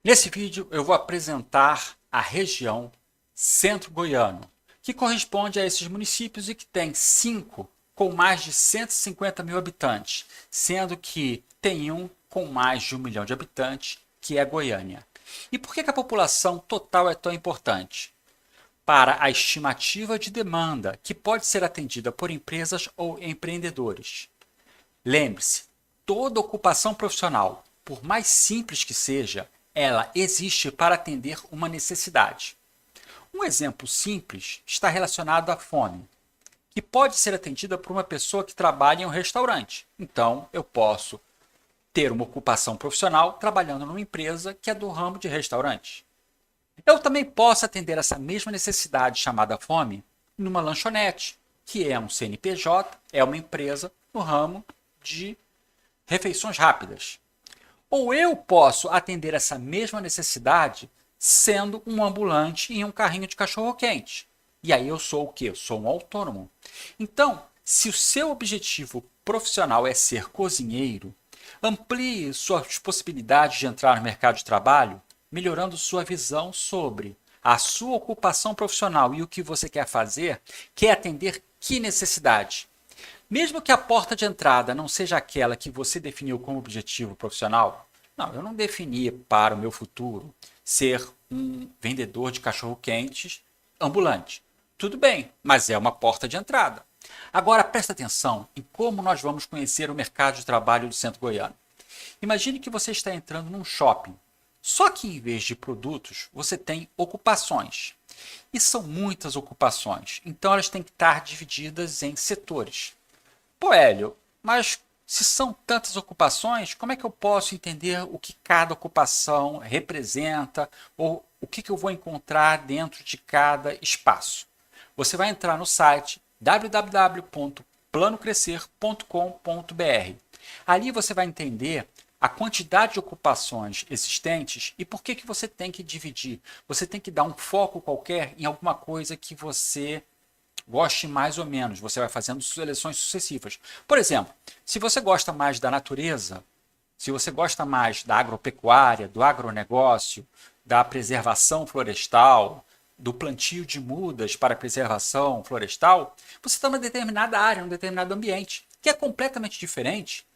Nesse vídeo eu vou apresentar a região Centro Goiano, que corresponde a esses municípios e que tem 5 com mais de 150 mil habitantes, sendo que tem um com mais de 1 milhão de habitantes, que é Goiânia. E por que a população total é tão importante? Para a estimativa de demanda, que pode ser atendida por empresas ou empreendedores. Lembre-se, toda ocupação profissional, por mais simples que seja, ela existe para atender uma necessidade. Um exemplo simples está relacionado à fome, que pode ser atendida por uma pessoa que trabalha em um restaurante. Então, eu posso ter uma ocupação profissional trabalhando numa empresa que é do ramo de restaurante. Eu também posso atender essa mesma necessidade chamada fome numa lanchonete, que é um CNPJ, é uma empresa no ramo de refeições rápidas. Ou eu posso atender essa mesma necessidade sendo um ambulante em um carrinho de cachorro-quente. E aí eu sou o quê? Eu sou um autônomo. Então, se o seu objetivo profissional é ser cozinheiro, amplie suas possibilidades de entrar no mercado de trabalho, melhorando sua visão sobre a sua ocupação profissional e o que você quer fazer, quer atender que necessidade. Mesmo que a porta de entrada não seja aquela que você definiu como objetivo profissional, não, eu não defini para o meu futuro ser um vendedor de cachorro-quentes ambulante. Tudo bem, mas é uma porta de entrada. Agora presta atenção em como nós vamos conhecer o mercado de trabalho do Centro Goiano. Imagine que você está entrando num shopping, só que em vez de produtos, você tem ocupações. E são muitas ocupações, então elas têm que estar divididas em setores. Pô, Hélio, mas se são tantas ocupações, como é que eu posso entender o que cada ocupação representa ou o que eu vou encontrar dentro de cada espaço? Você vai entrar no site www.planocrescer.com.br. Ali você vai entender a quantidade de ocupações existentes e por que você tem que dividir. Você tem que dar um foco qualquer em alguma coisa que você goste mais ou menos, você vai fazendo seleções sucessivas. Por exemplo, se você gosta mais da natureza, se você gosta mais da agropecuária, do agronegócio, da preservação florestal, do plantio de mudas para a preservação florestal, você está numa determinada área, num determinado ambiente, que é completamente diferente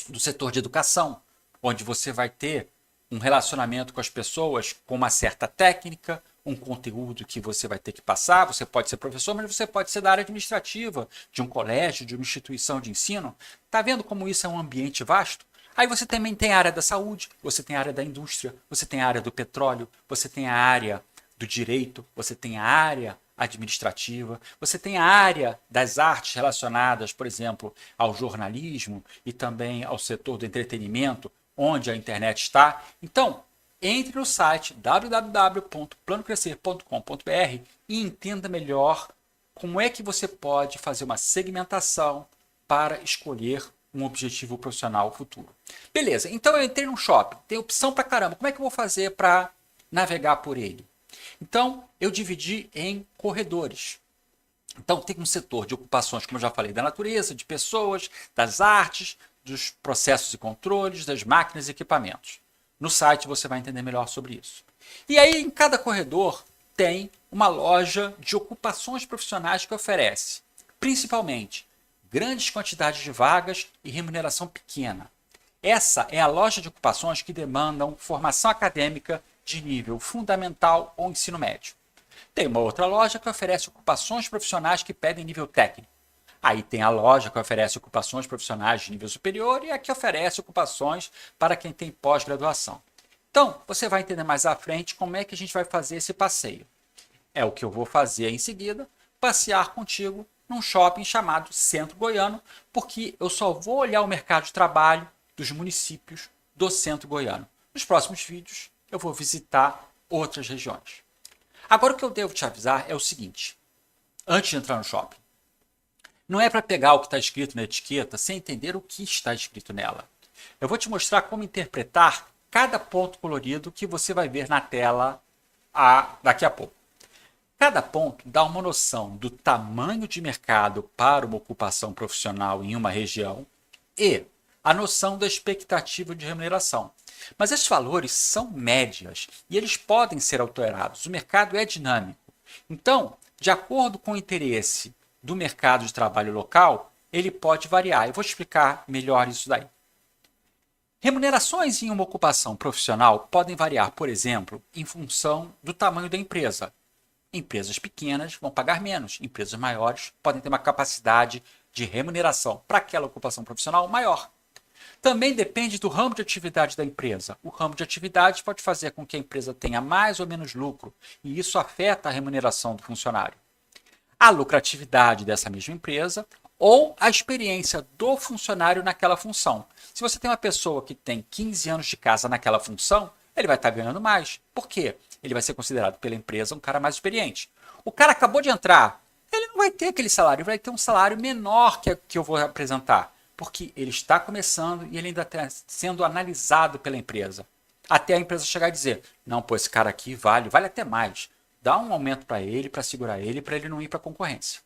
do setor de educação, onde você vai ter um relacionamento com as pessoas com uma certa técnica, um conteúdo que você vai ter que passar. Você pode ser professor, mas você pode ser da área administrativa, de um colégio, de uma instituição de ensino. Está vendo como isso é um ambiente vasto? Aí você também tem a área da saúde, você tem a área da indústria, você tem a área do petróleo, você tem a área do direito, você tem a área administrativa, você tem a área das artes relacionadas, por exemplo, ao jornalismo e também ao setor do entretenimento, onde a internet está. Então, entre no site www.planocrescer.com.br e entenda melhor como é que você pode fazer uma segmentação para escolher um objetivo profissional futuro. Beleza, então eu entrei num shopping, tem opção pra caramba, como é que eu vou fazer para navegar por ele? Então, eu dividi em corredores. Então, tem um setor de ocupações, como eu já falei, da natureza, de pessoas, das artes, dos processos e controles, das máquinas e equipamentos. No site você vai entender melhor sobre isso. E aí, em cada corredor, tem uma loja de ocupações profissionais que oferece, principalmente, grandes quantidades de vagas e remuneração pequena. Essa é a loja de ocupações que demandam formação acadêmica de nível fundamental ou ensino médio. Tem uma outra loja que oferece ocupações profissionais que pedem nível técnico. Aí tem a loja que oferece ocupações profissionais de nível superior e a que oferece ocupações para quem tem pós-graduação. Então, você vai entender mais à frente como é que a gente vai fazer esse passeio. É o que eu vou fazer em seguida, passear contigo num shopping chamado Centro Goiano, porque eu só vou olhar o mercado de trabalho dos municípios do Centro Goiano. Nos próximos vídeos, eu vou visitar outras regiões. Agora, o que eu devo te avisar é o seguinte, antes de entrar no shopping. Não é para pegar o que está escrito na etiqueta sem entender o que está escrito nela. Eu vou te mostrar como interpretar cada ponto colorido que você vai ver na tela daqui a pouco. Cada ponto dá uma noção do tamanho de mercado para uma ocupação profissional em uma região e a noção da expectativa de remuneração. Mas esses valores são médias e eles podem ser alterados. O mercado é dinâmico. Então, de acordo com o interesse do mercado de trabalho local, ele pode variar. Eu vou explicar melhor isso daí. Remunerações em uma ocupação profissional podem variar, por exemplo, em função do tamanho da empresa. Empresas pequenas vão pagar menos, empresas maiores podem ter uma capacidade de remuneração para aquela ocupação profissional maior. Também depende do ramo de atividade da empresa. O ramo de atividade pode fazer com que a empresa tenha mais ou menos lucro, e isso afeta a remuneração do funcionário. A lucratividade dessa mesma empresa ou a experiência do funcionário naquela função. Se você tem uma pessoa que tem 15 anos de casa naquela função, ele vai estar ganhando mais. Por quê? Ele vai ser considerado pela empresa um cara mais experiente. O cara acabou de entrar, ele não vai ter aquele salário, ele vai ter um salário menor que eu vou apresentar, porque ele está começando e ele ainda está sendo analisado pela empresa. Até a empresa chegar e dizer, não, pô, esse cara aqui vale até mais. Dá um aumento para segurar ele, para ele não ir para a concorrência.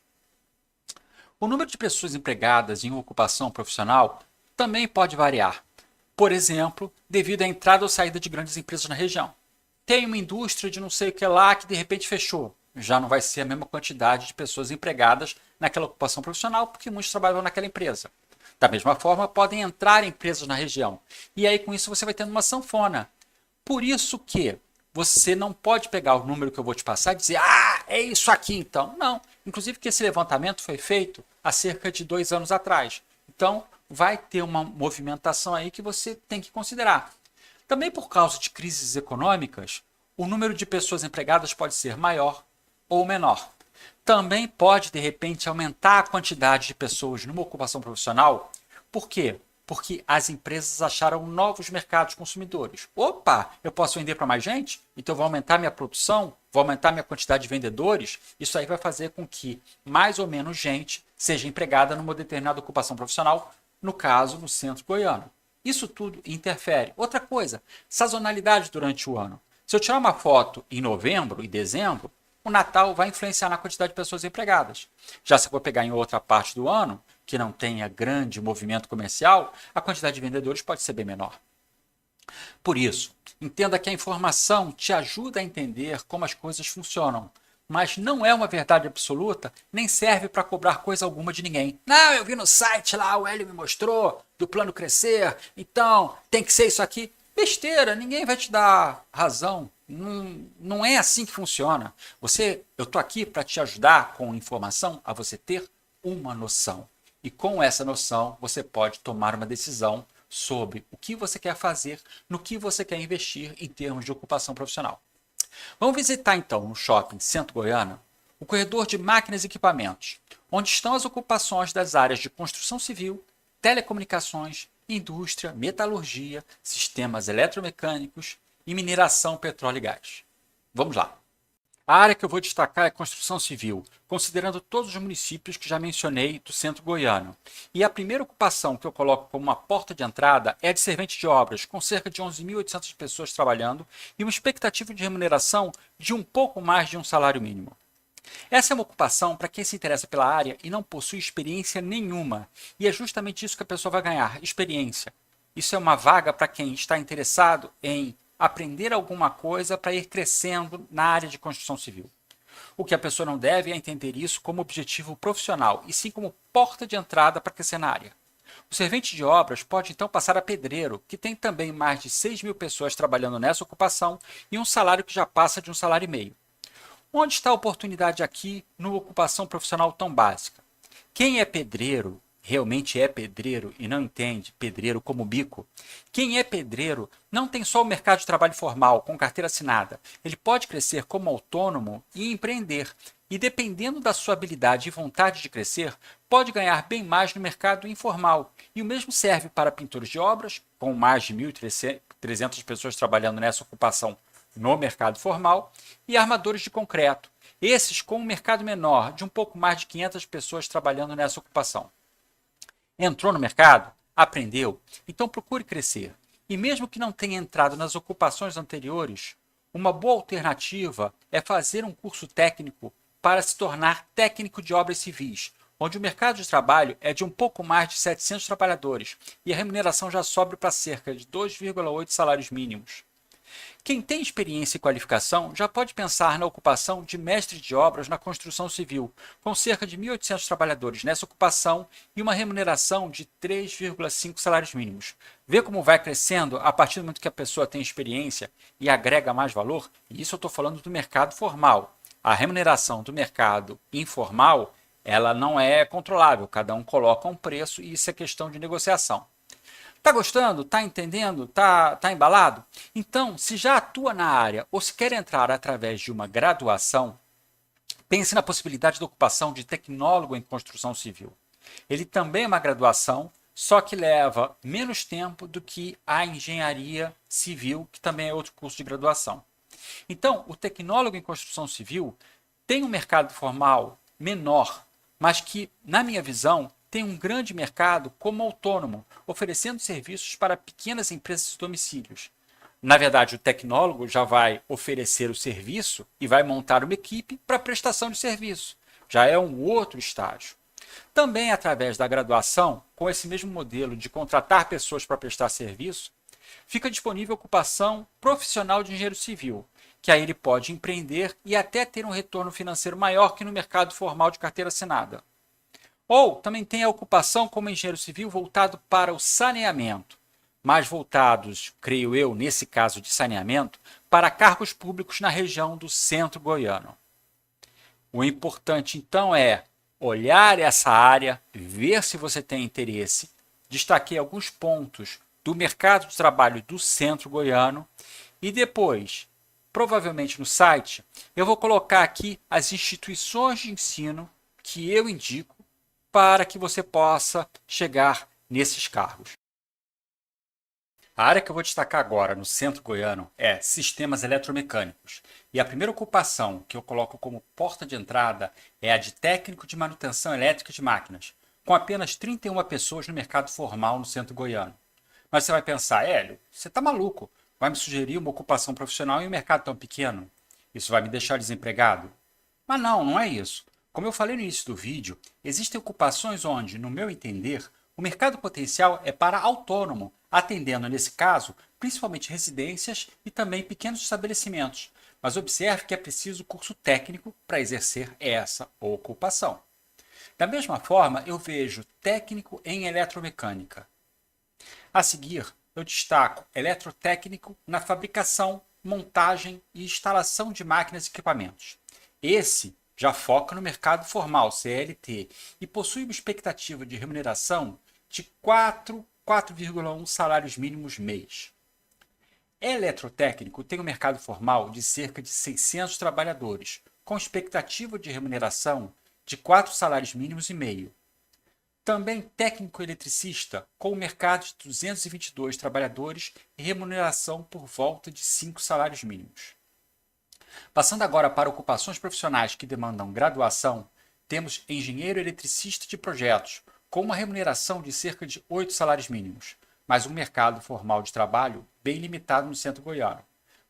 O número de pessoas empregadas em uma ocupação profissional também pode variar. Por exemplo, devido à entrada ou saída de grandes empresas na região. Tem uma indústria de não sei o que lá que de repente fechou. Já não vai ser a mesma quantidade de pessoas empregadas naquela ocupação profissional, porque muitos trabalham naquela empresa. Da mesma forma, podem entrar empresas na região. E aí, com isso, você vai tendo uma sanfona. Por isso que você não pode pegar o número que eu vou te passar e dizer, é isso aqui então. Não. Inclusive que esse levantamento foi feito há cerca de 2 anos atrás. Então, vai ter uma movimentação aí que você tem que considerar. Também por causa de crises econômicas, o número de pessoas empregadas pode ser maior ou menor. Também pode, de repente, aumentar a quantidade de pessoas numa ocupação profissional. Por quê? Porque as empresas acharam novos mercados consumidores. Opa, eu posso vender para mais gente? Então eu vou aumentar minha produção, vou aumentar minha quantidade de vendedores. Isso aí vai fazer com que mais ou menos gente seja empregada numa determinada ocupação profissional, no caso, no centro goiano. Isso tudo interfere. Outra coisa, sazonalidade durante o ano. Se eu tirar uma foto em novembro e dezembro, o Natal vai influenciar na quantidade de pessoas empregadas. Já se eu for pegar em outra parte do ano, que não tenha grande movimento comercial, a quantidade de vendedores pode ser bem menor. Por isso, entenda que a informação te ajuda a entender como as coisas funcionam, mas não é uma verdade absoluta, nem serve para cobrar coisa alguma de ninguém. Não, eu vi no site lá, o Hélio me mostrou, do plano crescer, então tem que ser isso aqui. Besteira, ninguém vai te dar razão. Não é assim que funciona. Eu estou aqui para te ajudar com informação a você ter uma noção. E com essa noção, você pode tomar uma decisão sobre o que você quer fazer, no que você quer investir em termos de ocupação profissional. Vamos visitar então no shopping Centro Goiano o corredor de máquinas e equipamentos, onde estão as ocupações das áreas de construção civil, telecomunicações, indústria, metalurgia, sistemas eletromecânicos e mineração, petróleo e gás. Vamos lá. A área que eu vou destacar é construção civil, considerando todos os municípios que já mencionei do centro goiano. E a primeira ocupação que eu coloco como uma porta de entrada é a de servente de obras, com cerca de 11.800 pessoas trabalhando e uma expectativa de remuneração de um pouco mais de um salário mínimo. Essa é uma ocupação para quem se interessa pela área e não possui experiência nenhuma. E é justamente isso que a pessoa vai ganhar, experiência. Isso é uma vaga para quem está interessado em aprender alguma coisa para ir crescendo na área de construção civil. O que a pessoa não deve é entender isso como objetivo profissional, e sim como porta de entrada para crescer na área. O servente de obras pode então passar a pedreiro, que tem também mais de 6.000 pessoas trabalhando nessa ocupação e um salário que já passa de 1,5 salário. Onde está a oportunidade aqui numa ocupação profissional tão básica? Quem é pedreiro realmente é pedreiro e não entende pedreiro como bico. Quem é pedreiro não tem só o mercado de trabalho formal, com carteira assinada. Ele pode crescer como autônomo e empreender. E dependendo da sua habilidade e vontade de crescer, pode ganhar bem mais no mercado informal. E o mesmo serve para pintores de obras, com mais de 1.300 pessoas trabalhando nessa ocupação no mercado formal, e armadores de concreto. Esses com um mercado menor, de um pouco mais de 500 pessoas trabalhando nessa ocupação. Entrou no mercado? Aprendeu? Então procure crescer. E mesmo que não tenha entrado nas ocupações anteriores, uma boa alternativa é fazer um curso técnico para se tornar técnico de obras civis, onde o mercado de trabalho é de um pouco mais de 700 trabalhadores e a remuneração já sobe para cerca de 2,8 salários mínimos. Quem tem experiência e qualificação já pode pensar na ocupação de mestre de obras na construção civil, com cerca de 1.800 trabalhadores nessa ocupação e uma remuneração de 3,5 salários mínimos. Vê como vai crescendo a partir do momento que a pessoa tem experiência e agrega mais valor? E isso eu estou falando do mercado formal. A remuneração do mercado informal, ela não é controlável, cada um coloca um preço e isso é questão de negociação. Tá gostando? Tá entendendo? Tá embalado? Então, se já atua na área ou se quer entrar através de uma graduação, pense na possibilidade da ocupação de tecnólogo em construção civil. Ele também é uma graduação, só que leva menos tempo do que a engenharia civil, que também é outro curso de graduação. Então, o tecnólogo em construção civil tem um mercado formal menor, mas que, na minha visão, tem um grande mercado como autônomo, oferecendo serviços para pequenas empresas de domicílios. Na verdade, o tecnólogo já vai oferecer o serviço e vai montar uma equipe para prestação de serviço. Já é um outro estágio. Também através da graduação, com esse mesmo modelo de contratar pessoas para prestar serviço, fica disponível a ocupação profissional de engenheiro civil, que aí ele pode empreender e até ter um retorno financeiro maior que no mercado formal de carteira assinada. Ou também tem a ocupação como engenheiro civil voltado para o saneamento, mais voltados, creio eu, nesse caso de saneamento, para cargos públicos na região do centro goiano. O importante, então, é olhar essa área, ver se você tem interesse. Destaquei alguns pontos do mercado de trabalho do centro goiano e depois, provavelmente no site, eu vou colocar aqui as instituições de ensino que eu indico para que você possa chegar nesses cargos. A área que eu vou destacar agora no centro goiano é sistemas eletromecânicos. E a primeira ocupação que eu coloco como porta de entrada é a de técnico de manutenção elétrica de máquinas, com apenas 31 pessoas no mercado formal no centro goiano. Mas você vai pensar, Hélio, você está maluco? Vai me sugerir uma ocupação profissional em um mercado tão pequeno? Isso vai me deixar desempregado? Mas não é isso. Como eu falei no início do vídeo, existem ocupações onde, no meu entender, o mercado potencial é para autônomo, atendendo, nesse caso, principalmente residências e também pequenos estabelecimentos. Mas observe que é preciso curso técnico para exercer essa ocupação. Da mesma forma, eu vejo técnico em eletromecânica. A seguir, eu destaco eletrotécnico na fabricação, montagem e instalação de máquinas e equipamentos. Esse já foca no mercado formal, CLT, e possui uma expectativa de remuneração de 4,1 salários mínimos mês. Eletrotécnico tem um mercado formal de cerca de 600 trabalhadores, com expectativa de remuneração de 4 salários mínimos e meio. Também técnico eletricista, com um mercado de 222 trabalhadores e remuneração por volta de 5 salários mínimos. Passando agora para ocupações profissionais que demandam graduação, temos engenheiro eletricista de projetos, com uma remuneração de cerca de 8 salários mínimos, mas um mercado formal de trabalho bem limitado no centro goiano.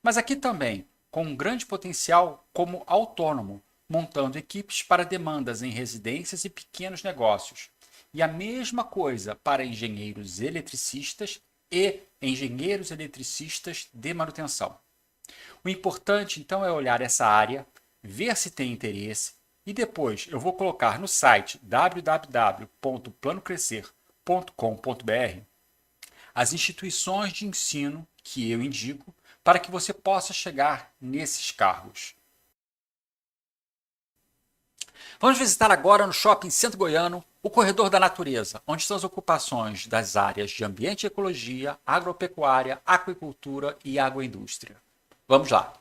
Mas aqui também, com um grande potencial como autônomo, montando equipes para demandas em residências e pequenos negócios. E a mesma coisa para engenheiros eletricistas e engenheiros eletricistas de manutenção. O importante, então, é olhar essa área, ver se tem interesse e depois eu vou colocar no site www.planocrescer.com.br as instituições de ensino que eu indico para que você possa chegar nesses cargos. Vamos visitar agora no Shopping Centro Goiano o Corredor da Natureza, onde estão as ocupações das áreas de ambiente e ecologia, agropecuária, aquicultura e agroindústria. Vamos lá.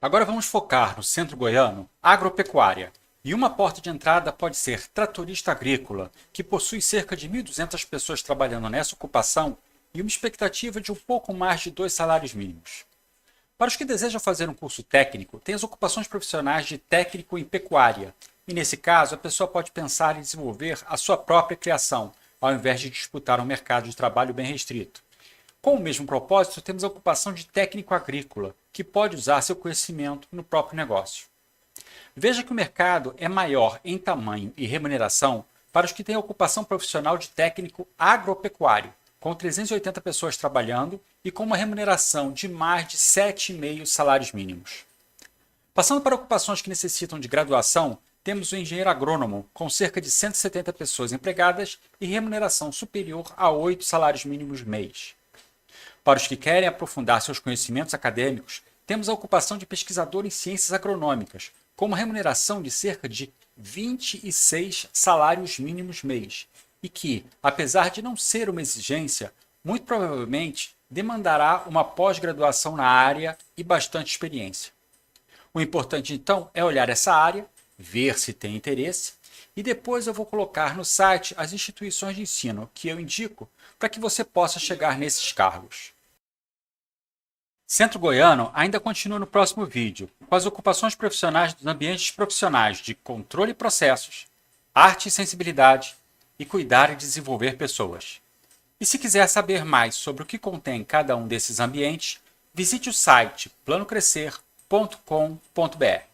Agora vamos focar no centro goiano, agropecuária. E uma porta de entrada pode ser tratorista agrícola, que possui cerca de 1.200 pessoas trabalhando nessa ocupação e uma expectativa de um pouco mais de 2 salários mínimos. Para os que desejam fazer um curso técnico, tem as ocupações profissionais de técnico em pecuária. E nesse caso, a pessoa pode pensar em desenvolver a sua própria criação, ao invés de disputar um mercado de trabalho bem restrito. Com o mesmo propósito, temos a ocupação de técnico agrícola, que pode usar seu conhecimento no próprio negócio. Veja que o mercado é maior em tamanho e remuneração para os que têm ocupação profissional de técnico agropecuário, com 380 pessoas trabalhando e com uma remuneração de mais de 7,5 salários mínimos. Passando para ocupações que necessitam de graduação, temos o engenheiro agrônomo, com cerca de 170 pessoas empregadas e remuneração superior a 8 salários mínimos mês. Para os que querem aprofundar seus conhecimentos acadêmicos, temos a ocupação de pesquisador em ciências agronômicas, com uma remuneração de cerca de 26 salários mínimos mês, e que, apesar de não ser uma exigência, muito provavelmente demandará uma pós-graduação na área e bastante experiência. O importante, então, é olhar essa área, ver se tem interesse, e depois eu vou colocar no site as instituições de ensino que eu indico para que você possa chegar nesses cargos. Centro Goiano ainda continua no próximo vídeo, com as ocupações profissionais dos ambientes profissionais de controle e processos, arte e sensibilidade e cuidar e desenvolver pessoas. E se quiser saber mais sobre o que contém cada um desses ambientes, visite o site planocrescer.com.br.